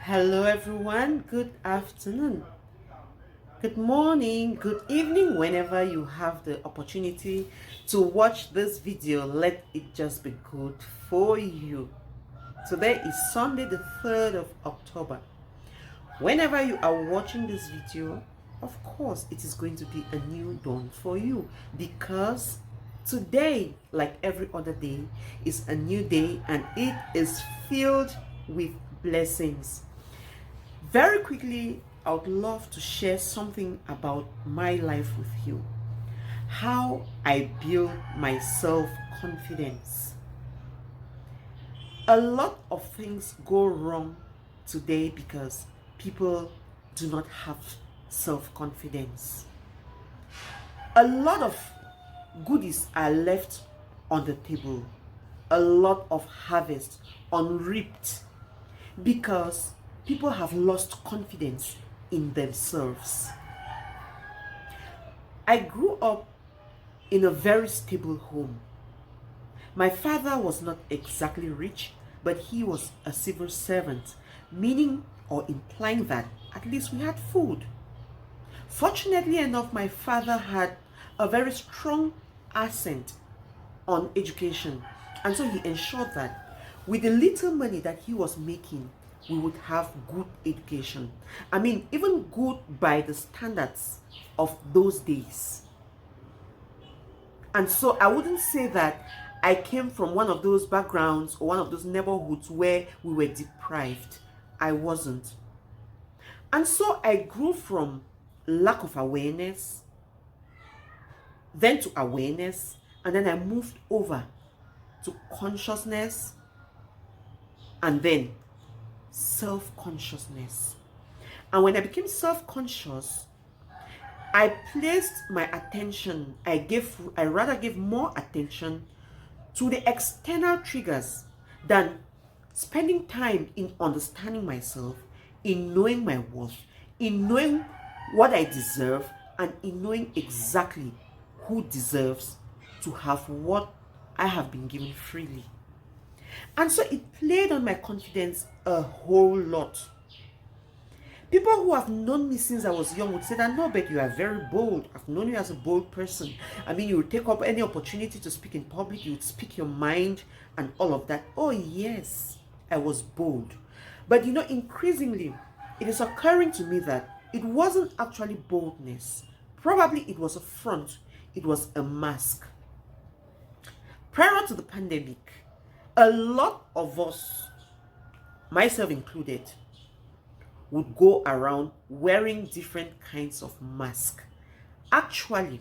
Hello, everyone. Good afternoon, good morning, good evening, whenever you have the opportunity to watch this video. Let it just be good for you. Today is Sunday, the 3rd of October. Whenever you are watching this video, of course, it is going to be a new dawn for you because today, like every other day, is a new day and it is filled with blessings. Very quickly, I would love to share something about my life with you. How I build my self confidence. A lot of things go wrong today because people do not have self confidence. A lot of goodies are left on the table, a lot of harvest unreaped because people have lost confidence in themselves. I grew up in a very stable home. My father was not exactly rich, but he was a civil servant, meaning or implying that at least we had food. Fortunately enough, my father had a very strong accent on education, and so he ensured that with the little money that he was making, we would have good education. I mean, even good by the standards of those days. And so I wouldn't say that I came from one of those backgrounds or one of those neighborhoods where we were deprived. I wasn't. And so I grew from lack of awareness, then to awareness, and then I moved over to consciousness, and then self-consciousness. And when I became self-conscious, I placed my attention, I rather gave more attention to the external triggers than spending time in understanding myself, in knowing my worth, in knowing what I deserve, and in knowing exactly who deserves to have what I have been given freely. And so it played on my confidence a whole lot. People who have known me since I was young would say that, no, but you are very bold. I've known you as a bold person. I mean, you would take up any opportunity to speak in public, you would speak your mind and all of that. Oh, yes, I was bold. But increasingly, it is occurring to me that it wasn't actually boldness. Probably it was a front, it was a mask. Prior to the pandemic, a lot of us, myself included, would go around wearing different kinds of masks. Actually,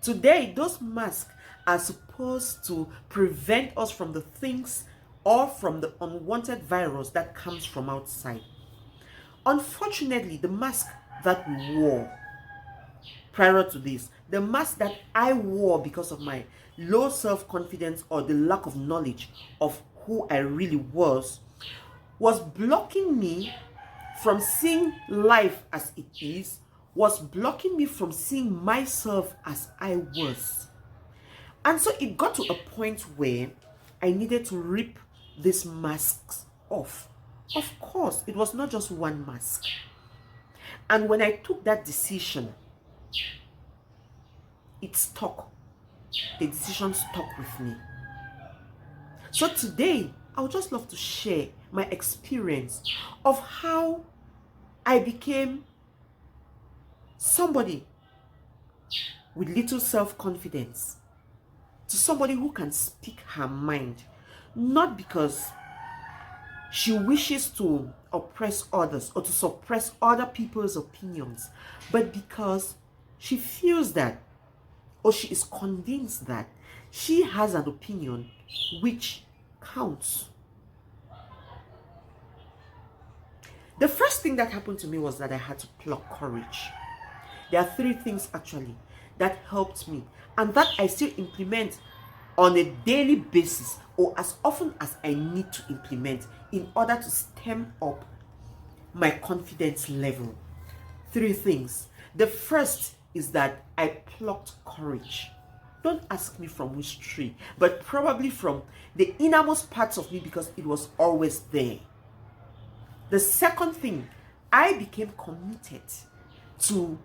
today, those masks are supposed to prevent us from the things or from the unwanted virus that comes from outside. Unfortunately, the mask that we wore prior to this, the mask that I wore because of my low self-confidence or the lack of knowledge of who I really was blocking me from seeing life as it is, was blocking me from seeing myself as I was. And so it got to a point where I needed to rip these masks off. Of course, it was not just one mask. And when I took that decision, it stuck. The decision stuck with me. So today, I would just love to share my experience of how I became somebody with little self-confidence to somebody who can speak her mind, not because she wishes to oppress others or to suppress other people's opinions, but because she feels that, or she is convinced that, she has an opinion which counts. The first thing that happened to me was that I had to pluck courage. There are three things actually that helped me and that I still implement on a daily basis or as often as I need to implement in order to stem up my confidence level. Three things. The first is that I plucked courage. Don't ask me from which tree, but probably from the innermost parts of me because it was always there. The second thing, I became committed to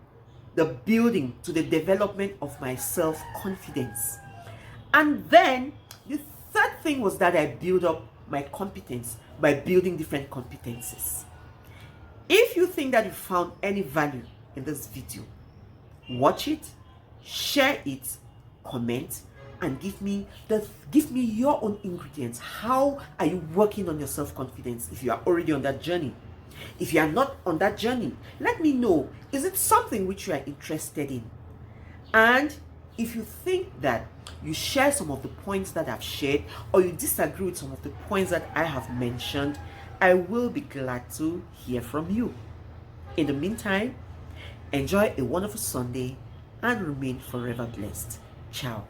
the building, to the development of my self-confidence. And then the third thing was that I build up my competence by building different competencies. If you think that you found any value in this video, watch it, share it, comment, and give me your own ingredients. How are you working on your self-confidence if you are already on that journey? If you are not on that journey, let me know. Is it something which you are interested in? And if you think that you share some of the points that I've shared, or you disagree with some of the points that I have mentioned, I will be glad to hear from you. In the meantime, enjoy a wonderful Sunday and remain forever blessed. Ciao.